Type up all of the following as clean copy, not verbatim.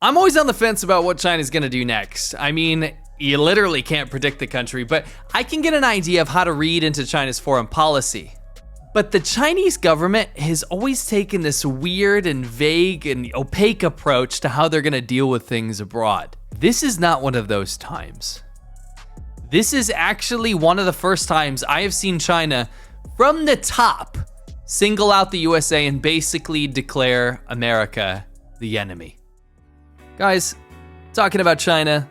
I'm always on the fence about what China's gonna do next. I mean, you literally can't predict the country, but I can get an idea of how to read into China's foreign policy. But the Chinese government has always taken this weird and vague and opaque approach to how they're gonna deal with things abroad. This is not one of those times. This is actually one of the first times I have seen China, from the top, single out the USA and basically declare America the enemy. Guys, talking about China,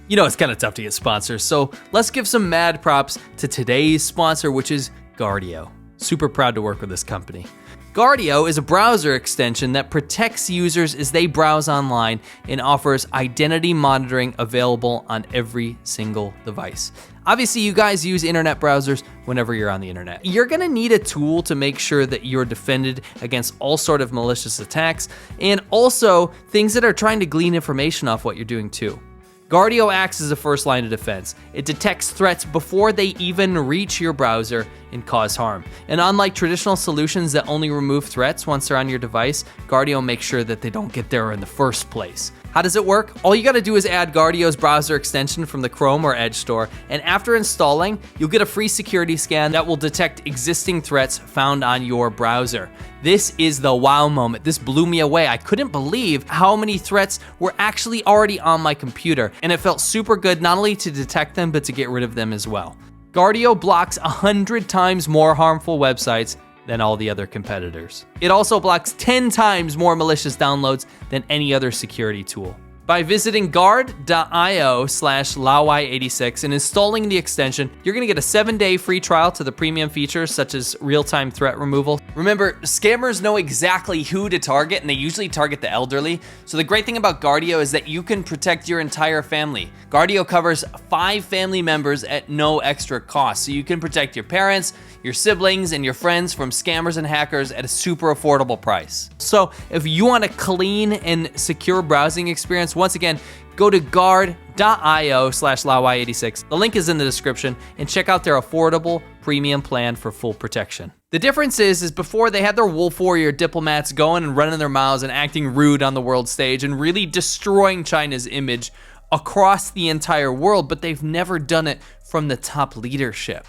you know it's kind of tough to get sponsors, so let's give some mad props to today's sponsor, which is Guardio. Super proud to work with this company. Guardio is a browser extension that protects users as they browse online and offers identity monitoring available on every single device. Obviously, you guys use internet browsers whenever you're on the internet. You're gonna need a tool to make sure that you're defended against all sort of malicious attacks, and also things that are trying to glean information off what you're doing too. Guardio acts as a first line of defense. It detects threats before they even reach your browser and cause harm. And unlike traditional solutions that only remove threats once they're on your device, Guardio makes sure that they don't get there in the first place. How does it work? All you gotta do is add Guardio's browser extension from the Chrome or Edge store, and after installing, you'll get a free security scan that will detect existing threats found on your browser. This is the wow moment. This blew me away. I couldn't believe how many threats were actually already on my computer, and it felt super good not only to detect them, but to get rid of them as well. Guardio blocks 100 times more harmful websites than all the other competitors. It also blocks 10 times more malicious downloads than any other security tool. By visiting guard.io/Laowinner86 and installing the extension, you're gonna get a 7-day free trial to the premium features such as real-time threat removal. Remember, scammers know exactly who to target, and they usually target the elderly. So the great thing about Guardio is that you can protect your entire family. Guardio covers 5 family members at no extra cost. So you can protect your parents, your siblings, and your friends from scammers and hackers at a super affordable price. So if you want a clean and secure browsing experience, once again, go to guard.io/Laowinner86. The link is in the description, and check out their affordable premium plan for full protection. The difference is before they had their wolf warrior diplomats going and running their mouths and acting rude on the world stage and really destroying China's image across the entire world, but they've never done it from the top leadership.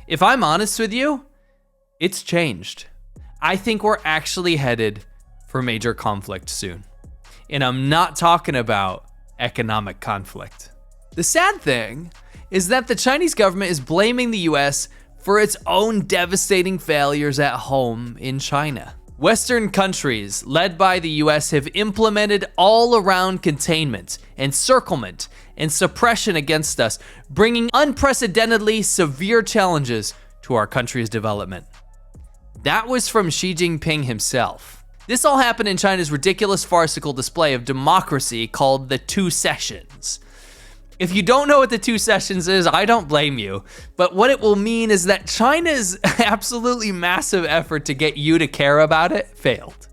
If I'm honest with you, it's changed. I think we're actually headed for major conflict soon. And I'm not talking about economic conflict. The sad thing is that the Chinese government is blaming the US for its own devastating failures at home in China. Western countries, led by the US, have implemented all-around containment, encirclement, and suppression against us, bringing unprecedentedly severe challenges to our country's development. That was from Xi Jinping himself. This all happened in China's ridiculous farcical display of democracy called the Two Sessions. If you don't know what the Two Sessions is, I don't blame you. But what it will mean is that China's absolutely massive effort to get you to care about it failed.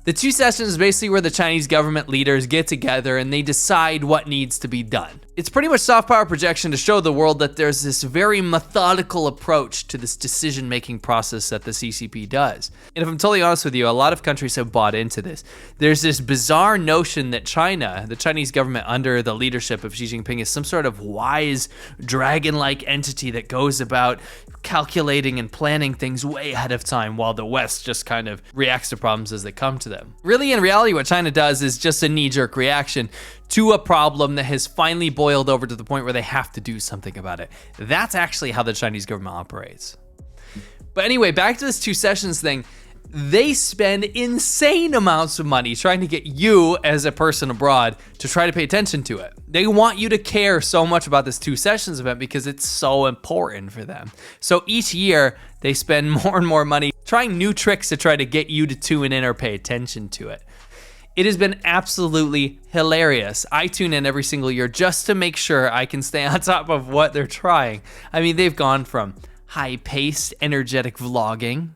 The Two Sessions is basically where the Chinese government leaders get together and they decide what needs to be done. It's pretty much soft power projection to show the world that there's this very methodical approach to this decision-making process that the CCP does. And if I'm totally honest with you, a lot of countries have bought into this. There's this bizarre notion that China, the Chinese government under the leadership of Xi Jinping, is some sort of wise, dragon-like entity that goes about calculating and planning things way ahead of time while the West just kind of reacts to problems as they come to them. Really, in reality, what China does is just a knee-jerk reaction to a problem that has finally boiled over to the point where they have to do something about it. That's actually how the Chinese government operates. But anyway, back to this Two Sessions thing. They spend insane amounts of money trying to get you as a person abroad to try to pay attention to it. They want you to care so much about this Two Sessions event because it's so important for them. So each year they spend more and more money trying new tricks to try to get you to tune in or pay attention to it. It has been absolutely hilarious. I tune in every single year just to make sure I can stay on top of what they're trying. I mean, they've gone from high-paced, energetic vlogging.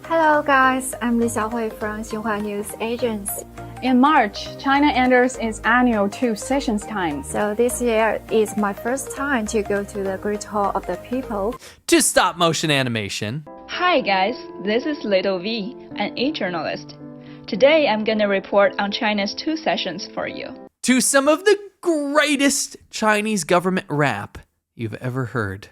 Hello guys, I'm Li Xiaohui from Xinhua News Agency. In March, China enters its annual Two Sessions time. So this year is my first time to go to the Great Hall of the People. To stop motion animation. Hi guys, this is Little V, an e-journalist. Today, I'm gonna report on China's 2 sessions for you. To some of the greatest Chinese government rap you've ever heard.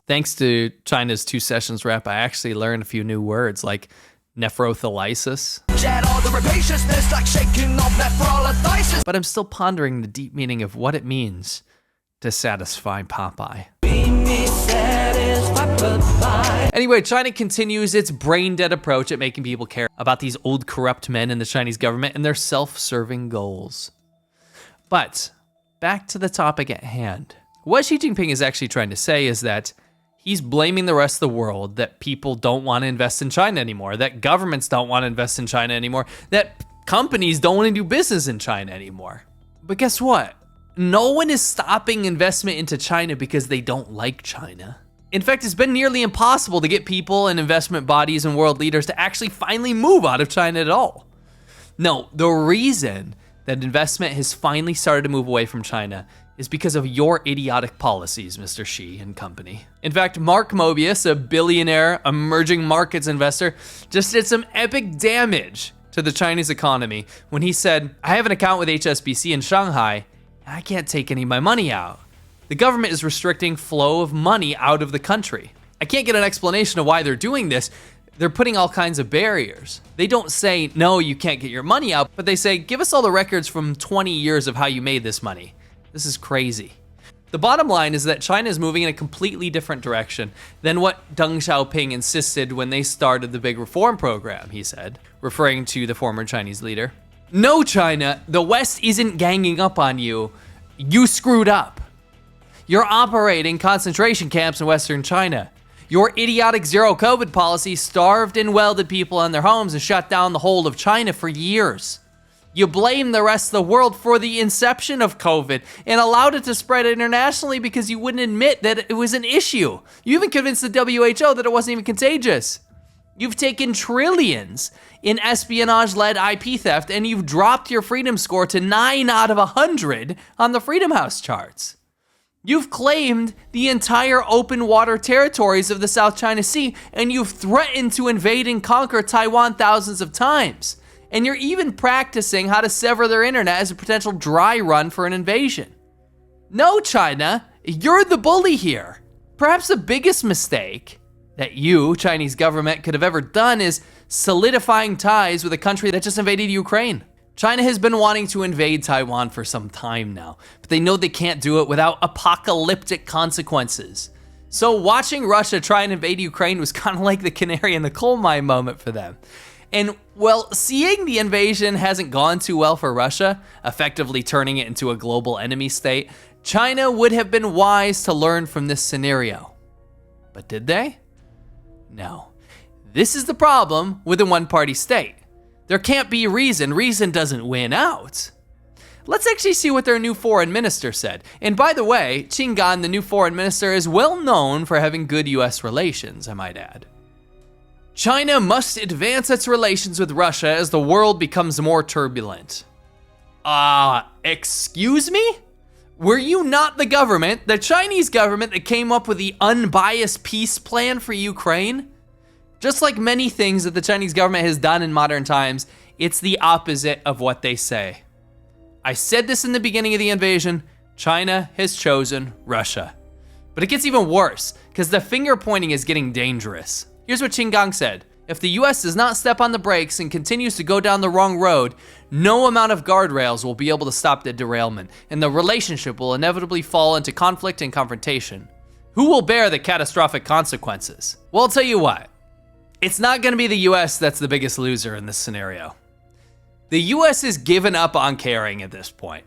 Thanks to China's 2 sessions rap, I actually learned a few new words like nephrotholysis. But I'm still pondering the deep meaning of what it means to satisfy Popeye. Anyway, China continues its brain-dead approach at making people care about these old corrupt men in the Chinese government and their self-serving goals. But back to the topic at hand. What Xi Jinping is actually trying to say is that he's blaming the rest of the world that people don't want to invest in China anymore, that governments don't want to invest in China anymore, that companies don't want to do business in China anymore. But guess what? No one is stopping investment into China because they don't like China. In fact, it's been nearly impossible to get people and investment bodies and world leaders to actually finally move out of China at all. No, the reason that investment has finally started to move away from China is because of your idiotic policies, Mr. Xi and company. In fact, Mark Mobius, a billionaire emerging markets investor, just did some epic damage to the Chinese economy when he said, I have an account with HSBC in Shanghai, and I can't take any of my money out. The government is restricting flow of money out of the country. I can't get an explanation of why they're doing this. They're putting all kinds of barriers. They don't say, no, you can't get your money out, but they say, give us all the records from 20 years of how you made this money. This is crazy. The bottom line is that China is moving in a completely different direction than what Deng Xiaoping insisted when they started the big reform program, he said, referring to the former Chinese leader. No, China, the West isn't ganging up on you. You screwed up. You're operating concentration camps in Western China. Your idiotic zero COVID policy starved and welded people in their homes and shut down the whole of China for years. You blame the rest of the world for the inception of COVID and allowed it to spread internationally because you wouldn't admit that it was an issue. You even convinced the WHO that it wasn't even contagious. You've taken trillions in espionage-led IP theft and you've dropped your freedom score to 9 out of 100 on the Freedom House charts. You've claimed the entire open water territories of the South China Sea and you've threatened to invade and conquer Taiwan thousands of times. And you're even practicing how to sever their internet as a potential dry run for an invasion. No, China, you're the bully here. Perhaps the biggest mistake that you, Chinese government, could have ever done is solidifying ties with a country that just invaded Ukraine. China has been wanting to invade Taiwan for some time now, but they know they can't do it without apocalyptic consequences. So watching Russia try and invade Ukraine was kind of like the canary in the coal mine moment for them. And well, seeing the invasion hasn't gone too well for Russia, effectively turning it into a global enemy state, China would have been wise to learn from this scenario. But did they? No. This is the problem with a one-party state. There can't be reason. Reason doesn't win out. Let's actually see what their new foreign minister said. And by the way, Qin Gang, the new foreign minister, is well known for having good US relations, I might add. China must advance its relations with Russia as the world becomes more turbulent. Excuse me? Were you not the government, the Chinese government that came up with the unbiased peace plan for Ukraine? Just like many things that the Chinese government has done in modern times, it's the opposite of what they say. I said this in the beginning of the invasion, China has chosen Russia. But it gets even worse, because the finger pointing is getting dangerous. Here's what Qin Gang said. If the US does not step on the brakes and continues to go down the wrong road, no amount of guardrails will be able to stop the derailment, and the relationship will inevitably fall into conflict and confrontation. Who will bear the catastrophic consequences? Well, I'll tell you what. It's not gonna be the US that's the biggest loser in this scenario. The US has given up on caring at this point.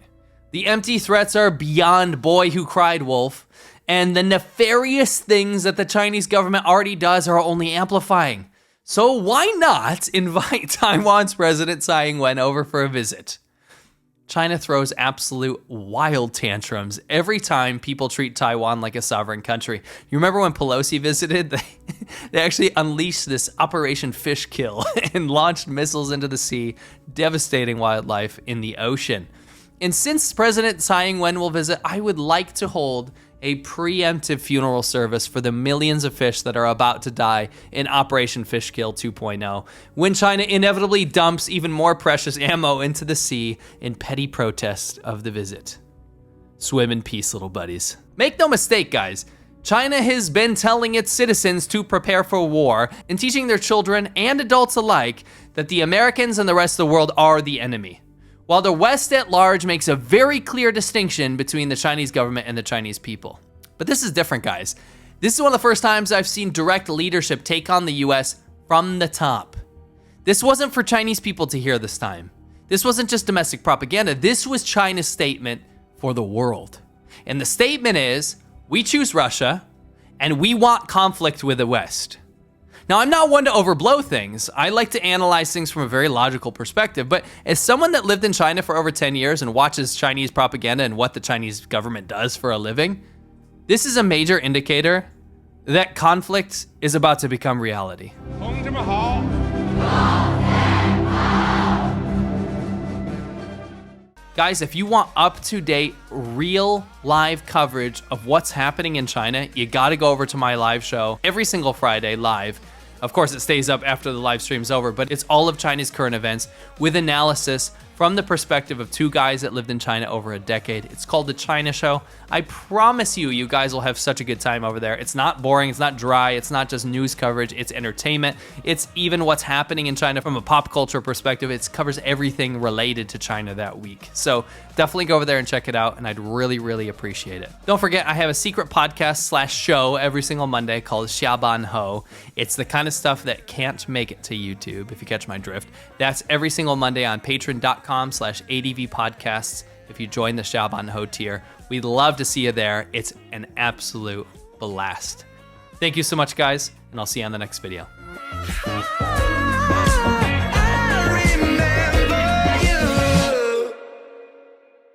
The empty threats are beyond boy who cried wolf, and the nefarious things that the Chinese government already does are only amplifying. So why not invite Taiwan's President Tsai Ing-wen over for a visit? China throws absolute wild tantrums every time people treat Taiwan like a sovereign country. You remember when Pelosi visited? They actually unleashed this Operation Fish Kill and launched missiles into the sea, devastating wildlife in the ocean. And since President Tsai Ing-wen will visit, I would like to hold a preemptive funeral service for the millions of fish that are about to die in Operation Fishkill 2.0, when China inevitably dumps even more precious ammo into the sea in petty protest of the visit. Swim in peace, little buddies. Make no mistake, guys. China has been telling its citizens to prepare for war and teaching their children and adults alike that the Americans and the rest of the world are the enemy, while the West at large makes a very clear distinction between the Chinese government and the Chinese people. But this is different, guys. This is one of the first times I've seen direct leadership take on the US from the top. This wasn't for Chinese people to hear this time. This wasn't just domestic propaganda. This was China's statement for the world. And the statement is, we choose Russia, and we want conflict with the West. Now, I'm not one to overblow things. I like to analyze things from a very logical perspective, but as someone that lived in China for over 10 years and watches Chinese propaganda and what the Chinese government does for a living, this is a major indicator that conflict is about to become reality. Guys, if you want up-to-date, real live coverage of what's happening in China, you gotta go over to my live show every single Friday live. Of course, it stays up after the live stream's over, but it's all of China's current events with analysis from the perspective of two guys that lived in China over a decade. It's called The China Show. I promise you, you guys will have such a good time over there. It's not boring, it's not dry, it's not just news coverage, it's entertainment. It's even what's happening in China from a pop culture perspective. It covers everything related to China that week. So definitely go over there and check it out, and I'd really, really appreciate it. Don't forget, I have a secret podcast/show every single Monday called Xiaoban Ho. It's the kind of stuff that can't make it to YouTube, if you catch my drift. That's every single Monday on patreon.com/ADV podcasts. If you join the Xiaoban Ho tier, we'd love to see you there. It's an absolute blast. Thank you so much, guys, and I'll see you on the next video.